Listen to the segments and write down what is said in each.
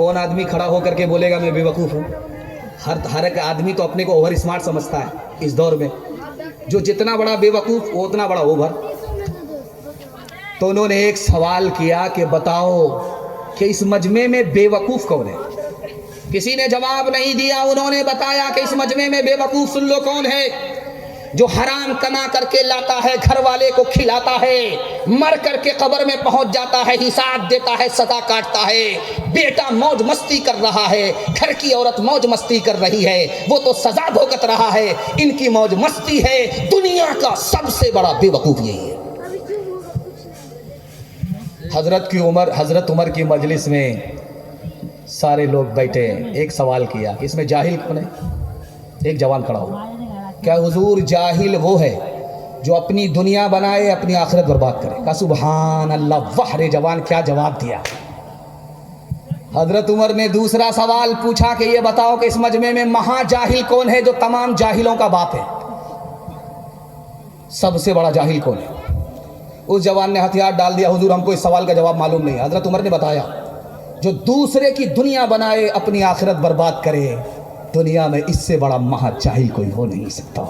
कौन आदमी खड़ा होकर के बोलेगा मैं बेवकूफ़ हूँ? हर एक आदमी तो अपने को ओवर स्मार्ट समझता है इस दौर में। जो जितना बड़ा बेवकूफ़ वो उतना बड़ा ओवर। तो उन्होंने एक सवाल किया कि बताओ कि इस मजमे में बेवकूफ़ कौन है? किसी ने जवाब नहीं दिया। उन्होंने बताया कि इस मजमे में बेवकूफ़ सुन लो कौन है? जो हराम कमा करके लाता है, घर वाले को खिलाता है, मर करके कब्र में पहुंच जाता है, हिसाब देता है, सजा काटता है। बेटा मौज मस्ती कर रहा है, घर की औरत मौज मस्ती कर रही है, वो तो सजा भुगत रहा है। इनकी मौज मस्ती है। दुनिया का सबसे बड़ा बेवकूफ़ यही है। हजरत उमर की मजलिस में सारे लोग बैठे, एक सवाल किया, इसमें जाहिल कौन है? एक जवान खड़ा हुआ, क्या हुजूर जाहिल वो है जो अपनी दुनिया बनाए अपनी आखिरत बर्बाद करे? कहा सुभान अल्लाह, वाह रे जवान, क्या जवाब दिया। हजरत उमर ने दूसरा सवाल पूछा कि ये बताओ कि इस मजमे में महाजाहिल कौन है जो तमाम जाहिलों का बाप है? सबसे बड़ा जाहिल कौन है? उस जवान ने हथियार डाल दिया, हुजूर हमको इस सवाल का जवाब मालूम नहीं। हजरत उमर ने बताया, जो दूसरे की दुनिया बनाए अपनी आखिरत बर्बाद करे, दुनिया में इससे बड़ा महाजाहिल कोई हो नहीं सकता।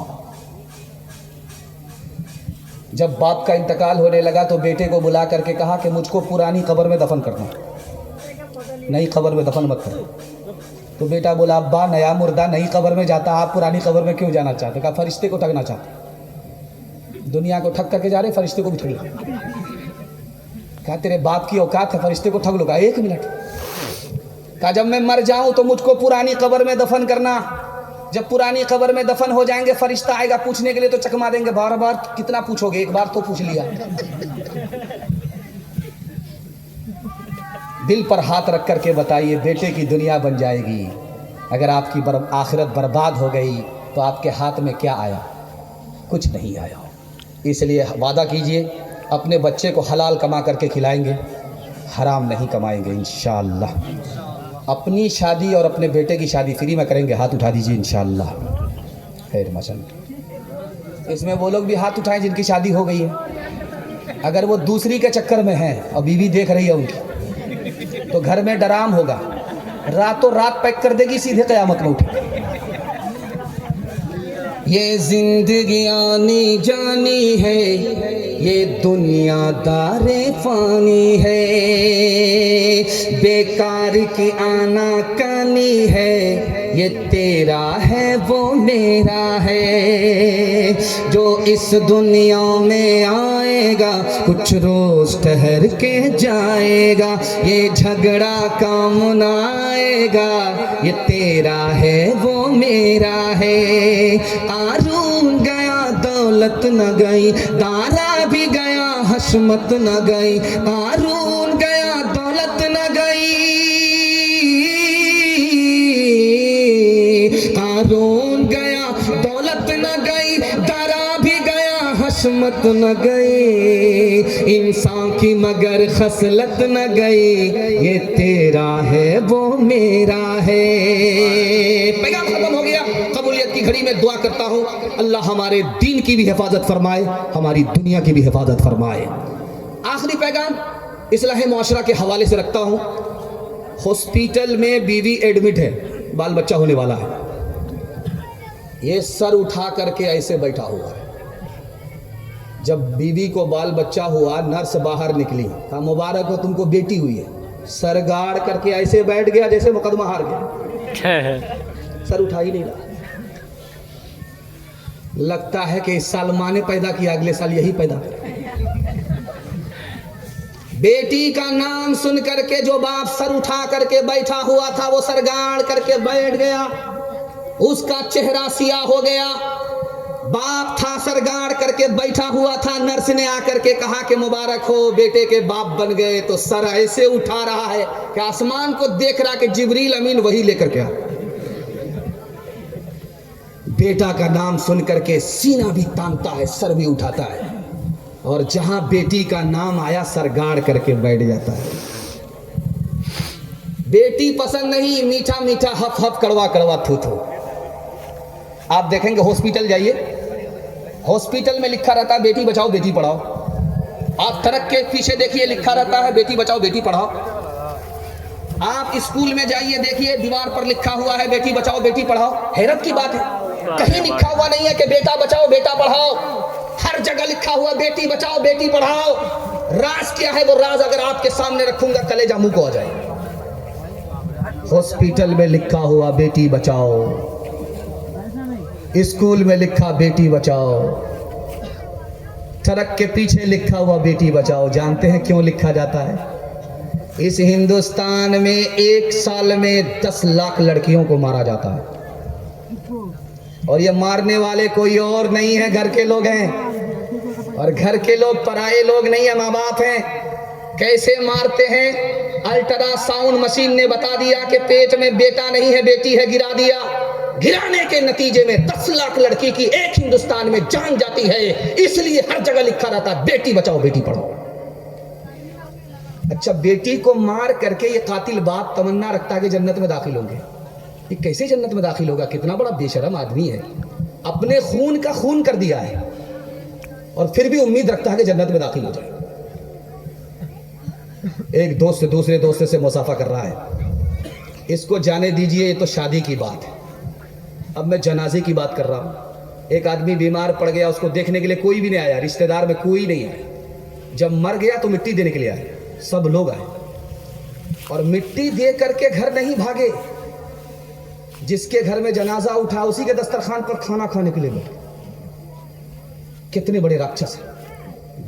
जब बाप का इंतकाल होने लगा तो बेटे को बुला करके कहा कि मुझको पुरानी कब्र में दफन करना, नई कब्र में दफन मत करो। तो बेटा बोला, अब्बा नया मुर्दा नई कब्र में जाता, आप पुरानी कब्र में क्यों जाना चाहते? कहा फरिश्ते को ठगना चाहते, दुनिया को ठग करके जा रहे, फरिश्ते को भी ठग लो। कहा तेरे बाप की औकात है, फरिश्ते को ठग लो? कहा 1 मिनट। कहा जब मैं मर जाऊं तो मुझको पुरानी कब्र में दफन करना। जब पुरानी कब्र में दफन हो जाएंगे, फरिश्ता आएगा पूछने के लिए तो चकमा देंगे, बार बार कितना पूछोगे, एक बार तो पूछ लिया। दिल पर हाथ रख करके बताइए, बेटे की दुनिया बन जाएगी। अगर आपकी आखिरत बर्बाद हो गई तो आपके हाथ में क्या आया? कुछ नहीं आया। इसलिए वादा कीजिए, अपने बच्चे को हलाल कमा करके खिलाएंगे, हराम नहीं कमाएंगे इंशाअल्लाह। अपनी शादी और अपने बेटे की शादी फ्री में करेंगे, हाथ उठा दीजिए इंशाअल्लाह। खैर मचन इसमें वो लोग भी हाथ उठाएं जिनकी शादी हो गई है। अगर वो दूसरी के चक्कर में है और बीवी देख रही है उनकी, तो घर में डराम होगा, रातों रात पैक कर देगी, सीधे क़यामत में उठे। ये जिंदगी आनी जानी है, ये दुनिया दारे फानी है, बेकार की आना कानी है, ये तेरा है वो मेरा है। जो इस दुनिया में आएगा कुछ रोज ठहर के जाएगा, ये झगड़ा काम न आएगा, ये तेरा है वो मेरा है। आरून गया दौलत न गई, दारा भी गया हशमत न गई। आरून गया दौलत न गई, आरून गया दौलत न गई, दारा भी गया हशमत न गई। इंसान की मगर खसलत न गई, ये तेरा है वो मेरा है। पैगाम खत्म हो गया। कबूलियत की घड़ी में दुआ करता हूँ, अल्लाह हमारे दीन की भी हिफाजत फरमाए, हमारी दुनिया की भी हिफाजत फरमाए। आखिरी पैगाम इस्लाह मुआशरा के हवाले से रखता हूँ। हॉस्पिटल में बीवी एडमिट है, बाल बच्चा होने वाला है, ये सर उठा करके ऐसे बैठा हुआ है। जब बीवी को बाल बच्चा हुआ, नर्स बाहर निकली, कहा मुबारक हो तुमको बेटी हुई है। सर गाड़ करके ऐसे बैठ गया जैसे मुकदमा हार गया, सर उठा ही नहीं रहा। लगता है कि इस साल माँ ने पैदा किया, अगले साल यही पैदा करे। बेटी का नाम सुन करके जो बाप सर उठा करके बैठा हुआ था, वो सर गाड़ करके बैठ गया, उसका चेहरा सिया हो गया। बाप था, सर गाड़ करके बैठा हुआ था। नर्स ने आकर के कहा कि मुबारक हो, बेटे के बाप बन गए। तो सर ऐसे उठा रहा है कि आसमान को देख रहा कि जिब्रील अमीन वही लेकर के आ। बेटा का नाम सुन करके सीना भी तानता है, सर भी उठाता है, और जहां बेटी का नाम आया सर गाड़ करके बैठ जाता है। बेटी पसंद नहीं, मीठा मीठा हफ हफ, कड़वा कड़वा थू थू। आप देखेंगे हॉस्पिटल जाइए, हॉस्पिटल में लिखा रहता है बेटी बचाओ बेटी पढ़ाओ। आप ट्रक के पीछे देखिए लिखा रहता है बेटी बचाओ बेटी पढ़ाओ। आप स्कूल में जाइए, देखिए दीवार पर लिखा हुआ है बेटी बचाओ बेटी पढ़ाओ। हैरत की बात है, कहीं लिखा हुआ नहीं है कि बेटा बचाओ बेटा पढ़ाओ। हर जगह लिखा हुआ बेटी बचाओ बेटी पढ़ाओ। राज क्या है? वो राज अगर आपके सामने रखूंगा कलेजा मुंह को आ जाए। हॉस्पिटल में लिखा हुआ बेटी बचाओ, स्कूल में लिखा बेटी बचाओ, सड़क के पीछे लिखा हुआ बेटी बचाओ। जानते हैं क्यों लिखा जाता है? इस हिंदुस्तान में एक साल में 10 लाख लड़कियों को मारा जाता है, और ये मारने वाले कोई और नहीं है, घर के लोग हैं। और घर के लोग पराये लोग नहीं है, माँ बाप हैं। कैसे मारते हैं? अल्ट्रासाउंड मशीन ने बता दिया कि पेट में बेटा नहीं है बेटी है, गिरा दिया। गिराने के नतीजे में 10 लाख लड़की की एक हिंदुस्तान में जान जाती है। इसलिए हर जगह लिखा रहता है बेटी बचाओ बेटी पढ़ाओ। अच्छा, बेटी को मार करके ये कातिल बाप तमन्ना रखता है कि जन्नत में दाखिल होंगे। ये कैसे जन्नत में दाखिल होगा? कितना बड़ा बेशरम आदमी है, अपने खून का खून कर दिया है और फिर भी उम्मीद रखता है कि जन्नत में दाखिल हो जाए। एक दोस्त से दूसरे दोस्त से मुसाफा कर रहा है, इसको जाने दीजिए, ये तो शादी की बात है। अब मैं जनाजे की बात कर रहा हूँ। एक आदमी बीमार पड़ गया, उसको देखने के लिए कोई भी नहीं आया, रिश्तेदार में कोई नहीं आया। जब मर गया तो मिट्टी देने के लिए आए, सब लोग आए और मिट्टी दे करके घर नहीं भागे। जिसके घर में जनाजा उठा उसी के दस्तरखान पर खाना खाने के लिए बैठे। कितने बड़े राक्षस हैं!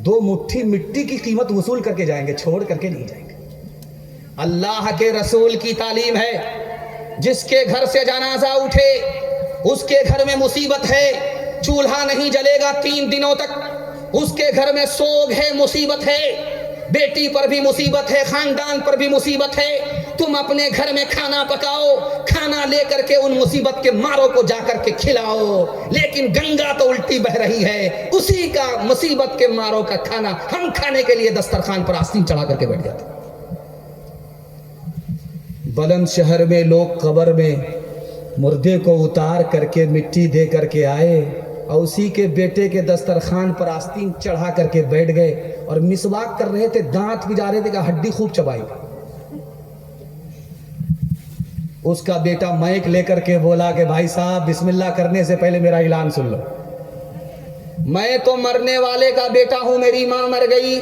2 मुट्ठी मिट्टी की कीमत वसूल करके जाएंगे, छोड़ करके नहीं जाएंगे। अल्लाह के रसूल की तालीम है, जिसके घर से जनाजा उठे उसके घर में मुसीबत है। चूल्हा नहीं जलेगा 3 दिनों तक, उसके घर में सोग है, मुसीबत है। बेटी पर भी मुसीबत है, खानदान पर भी मुसीबत है। तुम अपने घर में खाना पकाओ, खाना लेकर के उन मुसीबत के मारों को जाकर के खिलाओ, लेकिन गंगा तो उल्टी बह रही है। उसी का मुसीबत के मारों का खाना हम खाने के लिए दस्तरखान पर आस्तीन चढ़ा करके बैठ जाते। बुलंदशहर में लोग कब्र में मुर्दे को उतार करके मिट्टी दे करके आए और उसी के बेटे के दस्तरखान पर आस्तीन चढ़ा करके बैठ गए और मिसवाक कर रहे थे, दांत भी जा रहे थे कि हड्डी खूब चबाई। उसका बेटा माइक लेकर के बोला कि भाई साहब बिस्मिल्लाह करने से पहले मेरा ऐलान सुन लो। मैं तो मरने वाले का बेटा हूं, मेरी मां मर गई,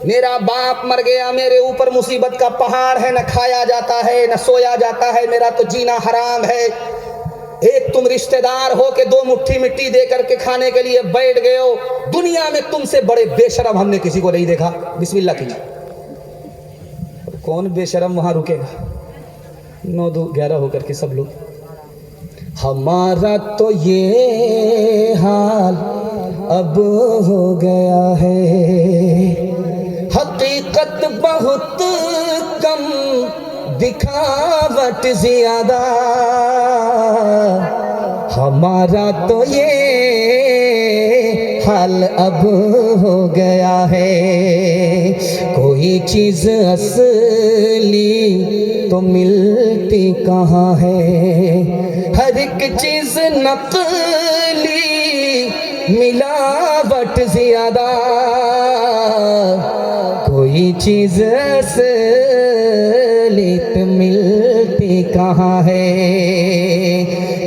मेरा बाप मर गया, मेरे ऊपर मुसीबत का पहाड़ है, न खाया जाता है न सोया जाता है, मेरा तो जीना हराम है। एक तुम रिश्तेदार हो के 2 मुट्ठी मिट्टी दे करके खाने के लिए बैठ गए हो। दुनिया में तुमसे बड़े बेशरम हमने किसी को नहीं देखा। बिस्मिल्लाह कीजिए। कौन बेशरम वहां रुकेगा? 9-2-11 होकर के सब लोग। हमारा तो ये हाल अब हो गया है, हकीकत बहुत कम दिखावट ज्यादा। हमारा तो ये हाल अब हो गया है, कोई चीज असली तो मिलती कहाँ है, हर एक चीज नकली मिलावट ज्यादा। कोई चीज असली तो मिलती कहाँ है,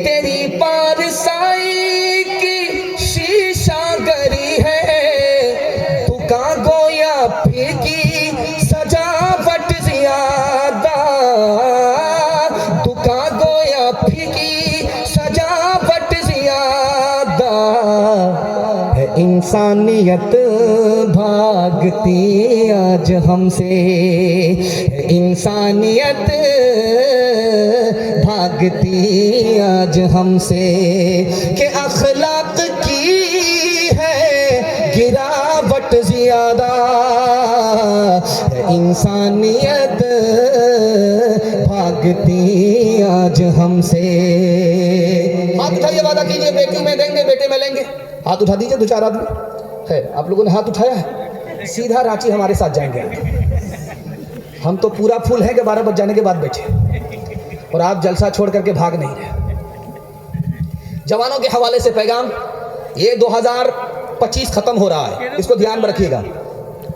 तेरी पारसाई की शीशा गरी है, तू का गोया फीकी सजावट ज्यादा, तू का गोया फीकी सजावट ज्यादा। है इंसानियत भागती आज हमसे, इंसानियत भागती आज हमसे, कि अखलाक की है गिरावट ज्यादा। इंसानियत भागती आज हमसे। हाथ उठाइए, वादा कीजिए बेटी में देंगे बेटे में लेंगे। हाथ उठा दीजिए, 2-4 आदमी है। आप लोगों ने हाथ उठाया है, सीधा रांची हमारे साथ जाएंगे। हम तो पूरा फुल है कि 12 बज जाने के बाद बैठे, और आप जलसा छोड़ करके भाग नहीं रहे। जवानों के हवाले से पैगाम, ये 2025 खत्म हो रहा है, इसको ध्यान में रखिएगा,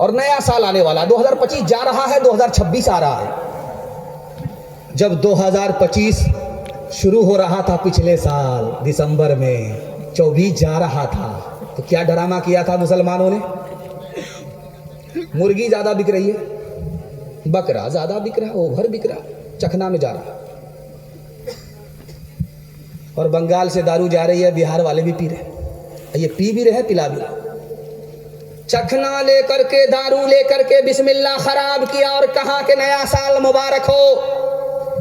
और नया साल आने वाला। 2025 जा रहा है, 2026 आ रहा है। जब 2025 शुरू हो रहा था पिछले साल दिसंबर में, 24 जा रहा था, तो क्या ड्रामा किया था मुसलमानों ने? मुर्गी ज़्यादा बिक रही है, बकरा ज़्यादा बिक रहा, ओवर बिक रहा, चखना में जा रहा, और बंगाल से दारू जा रही है, बिहार वाले भी पी रहे, ये पी भी रहे पिला भी रहे। चखना लेकर के, दारू लेकर के बिस्मिल्लाह खराब किया और कहा कि नया साल मुबारक हो,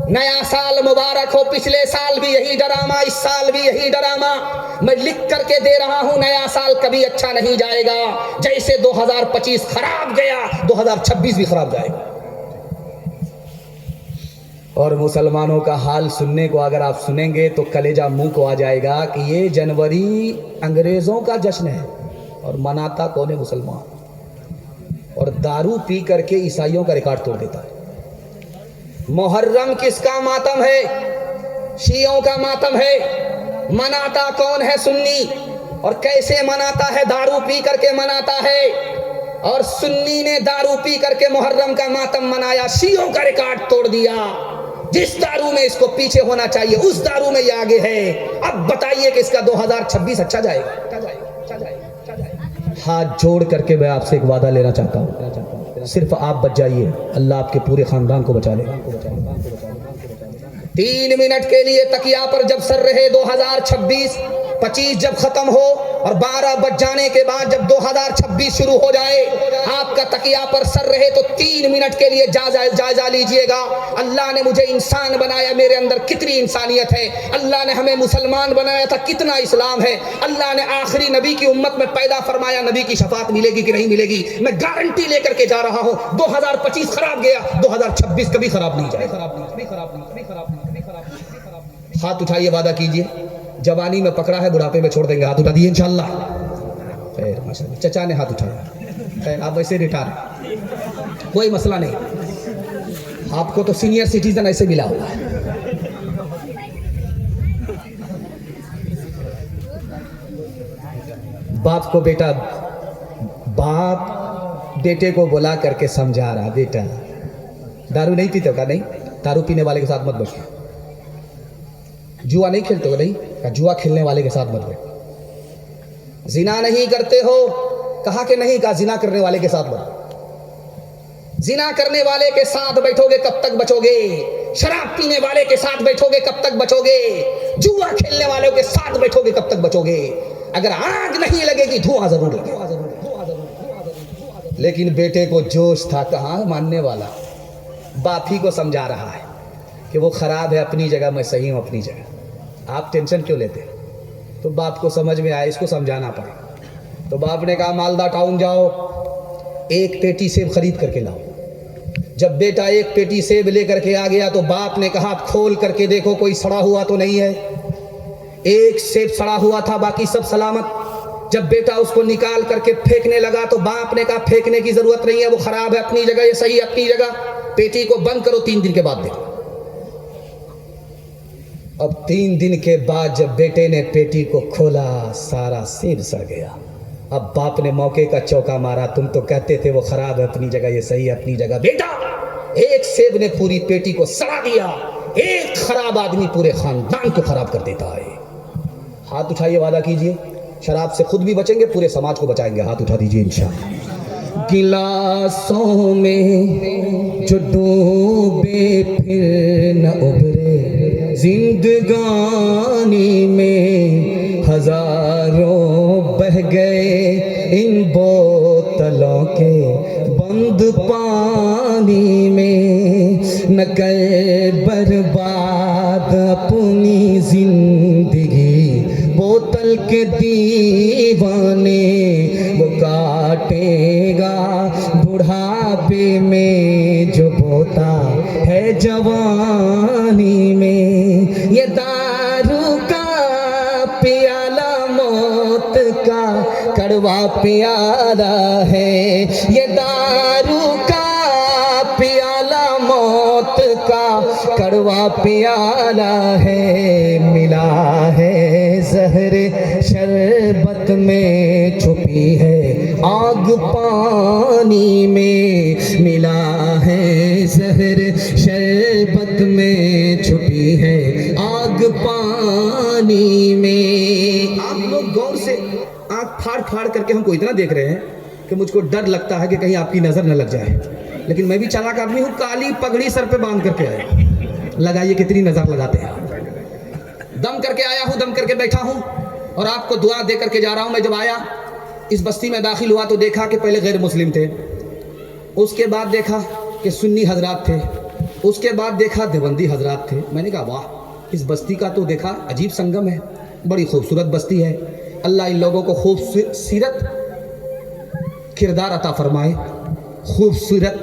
नया साल मुबारक हो। पिछले साल भी यही ड्रामा, इस साल भी यही ड्रामा। मैं लिख करके दे रहा हूं, नया साल कभी अच्छा नहीं जाएगा। जैसे 2025 खराब गया, 2026 भी खराब जाएगा। और मुसलमानों का हाल सुनने को अगर आप सुनेंगे तो कलेजा मुंह को आ जाएगा कि ये जनवरी अंग्रेजों का जश्न है और मनाता कौन है? मुसलमान। और दारू पी करके ईसाइयों का रिकॉर्ड तोड़ देता है। मुहर्रम किसका मातम है? शियों का मातम है। मनाता कौन है? सुन्नी। और कैसे मनाता है? दारू पी करके मनाता है। और सुन्नी ने दारू पी करके मुहर्रम का मातम मनाया, शियों का रिकॉर्ड तोड़ दिया। जिस दारू में इसको पीछे होना चाहिए उस दारू में ये आगे है। अब बताइए कि इसका 2026 अच्छा जाएगा? हाथ जोड़ करके मैं आपसे एक वादा लेना चाहता हूँ, सिर्फ आप बच जाइए, अल्लाह आपके पूरे खानदान को बचा लेगा। 3 मिनट के लिए तकिया पर जब सर रहे 2026-25 जब खत्म हो और 12 बज जाने के बाद जब 2026 शुरू हो जाए, आपका तकिया पर सर रहे तो 3 मिनट के लिए जायजा लीजिएगा। अल्लाह ने मुझे इंसान बनाया, मेरे अंदर कितनी इंसानियत है। अल्लाह ने हमें मुसलमान बनाया था, कितना इस्लाम है। अल्लाह ने आखिरी नबी की उम्मत में पैदा फरमाया, नबी की शफात मिलेगी कि नहीं मिलेगी? मैं गारंटी लेकर के जा रहा हूँ, 2025 खराब गया, 2026 कभी खराब नहीं जाएगा। हाथ उठाइए, वादा कीजिए। जवानी में पकड़ा है, बुढ़ापे में छोड़ देंगे। हाथ उठा दिए इंशाल्लाह। खैर माशाल्लाह, चचा ने हाथ उठाया। खैर आप वैसे रिटायर, कोई मसला नहीं। आपको तो सीनियर सिटीजन ऐसे मिला हुआ है। बाप को बेटा, बाप बेटे को बुला करके समझा रहा, बेटा दारू नहीं पीते हो का? नहीं, दारू पीने वाले के साथ मत बैठो। जुआ नहीं खेलते हो? नहीं, जुआ खेलने वाले के साथ मत बैठो। जिना नहीं करते हो? कहा कि नहीं, कहा जिना करने वाले के साथ मत। जिना करने वाले के साथ बैठोगे कब तक बचोगे? शराब पीने वाले के साथ बैठोगे कब तक बचोगे? जुआ खेलने वालों के साथ बैठोगे कब तक बचोगे? अगर आग नहीं लगेगी, धुआं जरूर लगेगा। लेकिन बेटे को जोश था, कहाँ मानने वाला। बाप ही को समझा रहा है कि वो खराब है अपनी जगह, मैं सही हूं अपनी जगह, आप टेंशन क्यों लेते? तो बाप को समझ में आया, इसको समझाना पड़ा। तो बाप ने कहा मालदा टाउन जाओ, 1 पेटी सेब खरीद करके लाओ। जब बेटा 1 पेटी सेब लेकर के आ गया तो बाप ने कहा खोल करके देखो कोई सड़ा हुआ तो नहीं है। 1 सेब सड़ा हुआ था, बाकी सब सलामत। जब बेटा उसको निकाल करके फेंकने लगा तो बाप ने कहा फेंकने की जरूरत नहीं है, वो खराब है अपनी जगह, ये सही अपनी जगह। पेटी को बंद करो, 3 दिन के बाद देखो। अब 3 दिन के बाद जब बेटे ने पेटी को खोला, सारा सेब सड़ गया। अब बाप ने मौके का चौका मारा, तुम तो कहते थे वो खराब है अपनी जगह, ये सही है अपनी जगह। बेटा, 1 सेब ने पूरी पेटी को सड़ा दिया। एक खराब आदमी पूरे खानदान को खराब कर देता है। हाथ उठाइए, वादा कीजिए, शराब से खुद भी बचेंगे, पूरे समाज को बचाएंगे। हाथ उठा दीजिए इंशाअल्लाह। गिलासों में जो डूबे फिर न उभरे, जिंदगानी में हजारों बह गए इन बोतलों के बंद पानी में। न कर बर्बाद अपनी जिंदगी बोतल के दीवाने, वो काटेगा बुढ़ापे में जो बोता है जवानी में। ये दारू का प्याला मौत का कड़वा प्याला है। ये दारू का प्याला मौत का कड़वा प्याला है। मिला है जहर शरबत में, छुपी है आग पानी में। मिला है जहर शरबत में छुपी है आग पानी में। आप लोग गौर से आंख फाड़ फाड़ करके हमको इतना देख रहे हैं कि मुझको डर लगता है कि कहीं आपकी नजर न लग जाए, लेकिन मैं भी चालाक आदमी हूँ। काली पगड़ी सर पे बांध करके आया, लगाइए कितनी नजर लगाते हैं। दम करके आया हूँ, दम करके बैठा हूँ और आपको दुआ दे करके जा रहा हूँ। मैं जब आया इस बस्ती में दाखिल हुआ तो देखा कि पहले गैर मुस्लिम थे, उसके बाद देखा कि सुन्नी हजरात थे, उसके बाद देखा देवबंदी हजरात थे। मैंने कहा वाह, इस बस्ती का तो देखा अजीब संगम है, बड़ी खूबसूरत बस्ती है। अल्लाह इन लोगों को खूबसूरत किरदार अता फरमाए, खूबसूरत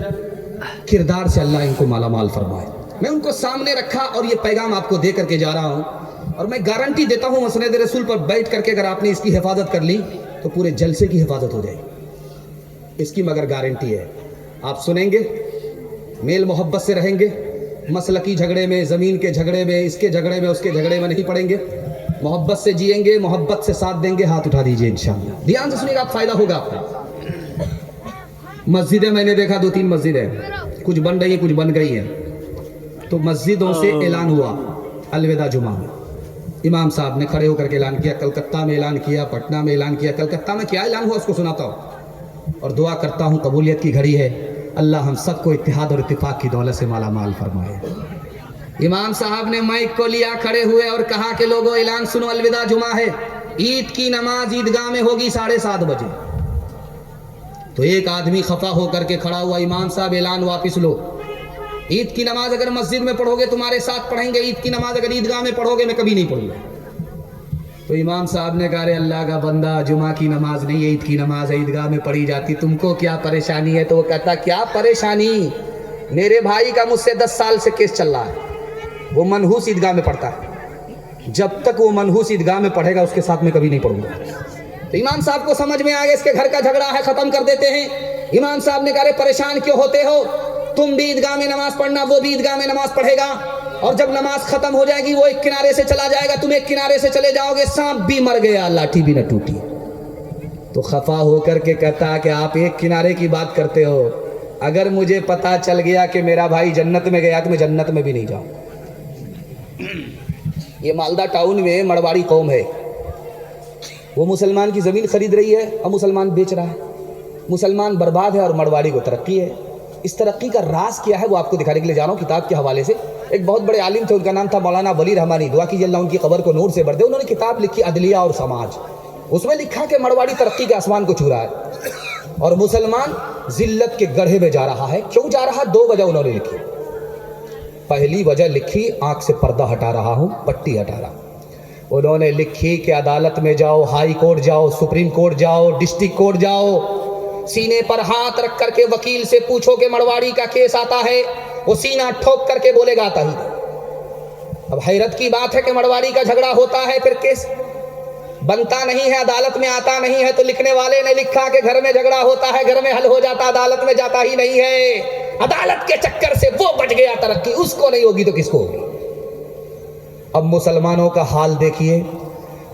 किरदार से अल्लाह इनको माला माल फरमाए। मैं उनको सामने रखा और ये पैगाम आपको दे करके जा रहा हूँ और मैं गारंटी देता हूँ मसनद रसूल पर बैठ करके अगर आपने इसकी हिफाजत कर ली तो पूरे जलसे की हिफाजत हो जाएगी, इसकी मगर गारंटी है। आप सुनेंगे, मेल मोहब्बत से रहेंगे, मसलकी झगड़े में, ज़मीन के झगड़े में, इसके झगड़े में, उसके झगड़े में नहीं पड़ेंगे, मोहब्बत से जिएंगे, मोहब्बत से साथ देंगे। हाथ उठा दीजिए इंशाअल्लाह, ध्यान से सुनिएगा, फ़ायदा होगा आपको। मस्जिदें मैंने देखा 2-3 मस्जिदें कुछ बन रही हैं, कुछ बन गई हैं। तो मस्जिदों से ऐलान हुआ अलविदा जुमा में, इमाम साहब ने खड़े होकर के ऐलान किया, कलकत्ता में ऐलान किया, पटना में ऐलान किया। कलकत्ता में क्या ऐलान हुआ उसको सुनाता हूँ और दुआ करता हूँ कबूलियत की घड़ी है, अल्लाह हम सबको इत्तिहाद और इत्तिफाक की दौलत से माला माल फरमाए। इमाम साहब ने माइक को लिया, खड़े हुए और कहा कि लोगों ऐलान सुनो, अलविदा जुमा है, ईद की नमाज ईदगाह में होगी 7:30 बजे। तो एक आदमी खफा होकर के खड़ा हुआ, इमाम साहब ऐलान वापस लो, ईद की नमाज अगर मस्जिद में पढ़ोगे तुम्हारे साथ पढ़ेंगे, ईद की नमाज अगर ईदगाह में पढ़ोगे मैं कभी नहीं पढ़ूंगा। तो इमाम साहब ने कहा, अल्लाह का बंदा, जुमा की नमाज नहीं है, ईद की नमाज है, ईदगाह में पढ़ी जाती, तुमको क्या परेशानी है? तो वो कहता, क्या परेशानी, मेरे भाई का मुझसे 10 साल से केस चल रहा है, वो मनहूस ईदगाह में पढ़ता है, जब तक वो मनहूस ईदगाह में पढ़ेगा उसके साथ में कभी नहीं पढ़ूंगा। तो इमाम साहब को समझ में आ गया इसके घर का झगड़ा है, खत्म कर देते हैं। इमाम साहब ने कहा, परेशान क्यों होते हो, तुम भी ईदगाह में नमाज पढ़ना, वो भी ईदगाह में नमाज पढ़ेगा, और जब नमाज खत्म हो जाएगी वो एक किनारे से चला जाएगा, तुम एक किनारे से चले जाओगे, सांप भी मर गया, लाठी भी न टूटी। तो खफा होकर के कहता कि आप एक किनारे की बात करते हो, अगर मुझे पता चल गया कि मेरा भाई जन्नत में गया तो मैं जन्नत में भी नहीं जाऊं। ये मालदा टाउन में मड़वाड़ी कौम है, वो मुसलमान की ज़मीन खरीद रही है और मुसलमान बेच रहा है, मुसलमान बर्बाद है और मड़वाड़ी को तरक्की है। इस तरक्की का राज क्या है वो आपको दिखाने के लिए जा रहा हूँ किताब के हवाले से। एक बहुत बड़े आलिम थे, उनका नाम था मौलाना वली रहमानी, दुआ कीजिए अल्लाह उनकी कब्र को नूर से भर दे। उन्होंने किताब लिखी अदलिया और समाज, उसमें लिखा कि मड़वाड़ी तरक्की के आसमान को छू रहा है और मुसलमान जिल्लत के गड्ढे में जा रहा है। क्यों जा रहा है? 2 वजह उन्होंने लिखी। पहली वजह लिखी, आंख से पर्दा हटा रहा हूँ, पट्टी हटा रहा हूँ। उन्होंने लिखी कि अदालत में जाओ, हाई कोर्ट जाओ, सुप्रीम कोर्ट जाओ, डिस्ट्रिक्ट कोर्ट जाओ, सीने पर हाथ रख करके वकील से पूछो कि मड़वाड़ी का केस आता है, वो सीना ठोक करके बोलेगा आता ही। अब हैरत की बात है कि मड़वाड़ी का झगड़ा होता है, फिर केस बनता नहीं है, अदालत में आता नहीं है। तो लिखने वाले ने लिखा कि घर में झगड़ा होता है, घर में हल हो जाता, अदालत में जाता ही नहीं है। अदालत के चक्कर से वो बच गया तरक्की, उसको नहीं होगी तो किसको होगी? अब मुसलमानों का हाल देखिए,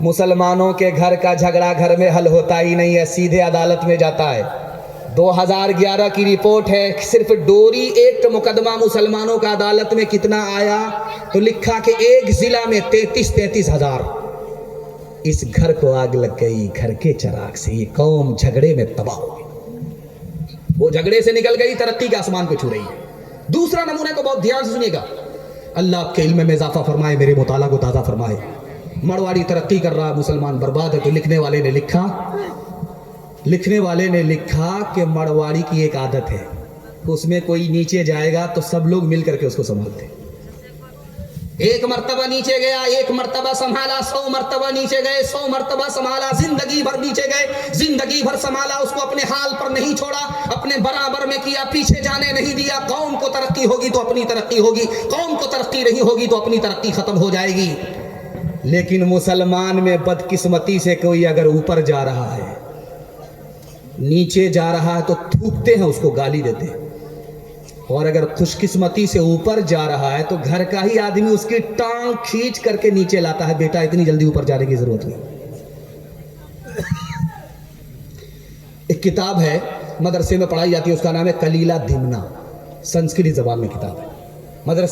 मुसलमानों के घर का झगड़ा घर में हल होता ही नहीं है, सीधे अदालत में जाता है। 2011 की रिपोर्ट है, सिर्फ डोरी एक्ट मुकदमा मुसलमानों का अदालत में कितना आया, तो लिखा कि एक जिला में 33 हज़ार। इस घर को आग लग गई, घर के चिराग से ये कौम झगड़े में तबाह हो गई, वो झगड़े से निकल गई, तरक्की के आसमान को छू रही है। दूसरा नमूने को बहुत ध्यान से सुनिएगा, अल्लाह आपके इल्म में इजाफा फरमाए, मेरे मुताला को ताज़ा फरमाए। मड़वाड़ी तरक्की कर रहा है, मुसलमान बर्बाद है। तो लिखने वाले ने लिखा कि मड़वाड़ी की एक आदत है, उसमें कोई नीचे जाएगा तो सब लोग मिल करके उसको संभालते। एक मर्तबा नीचे गया, एक मर्तबा संभाला, 100 मर्तबा नीचे गए, 100 मर्तबा संभाला, जिंदगी भर नीचे गए, जिंदगी भर संभाला, उसको अपने हाल पर नहीं छोड़ा, अपने बराबर में किया, पीछे जाने नहीं दिया। कौम को तरक्की होगी तो अपनी तरक्की होगी, कौम को तरक्की नहीं होगी तो अपनी तरक्की खत्म हो जाएगी। लेकिन मुसलमान में बदकिस्मती से कोई अगर ऊपर जा रहा है, नीचे जा रहा है तो थूकते हैं, उसको गाली देते हैं, और अगर खुशकिस्मती से ऊपर जा रहा है तो घर का ही आदमी उसकी टांग खींच करके नीचे लाता है, बेटा इतनी जल्दी ऊपर जाने की जरूरत नहीं। एक किताब है मदरसे में पढ़ाई जाती है, उसका नाम है कलीला दिमना, संस्कृत जबान में किताब है, मदरसे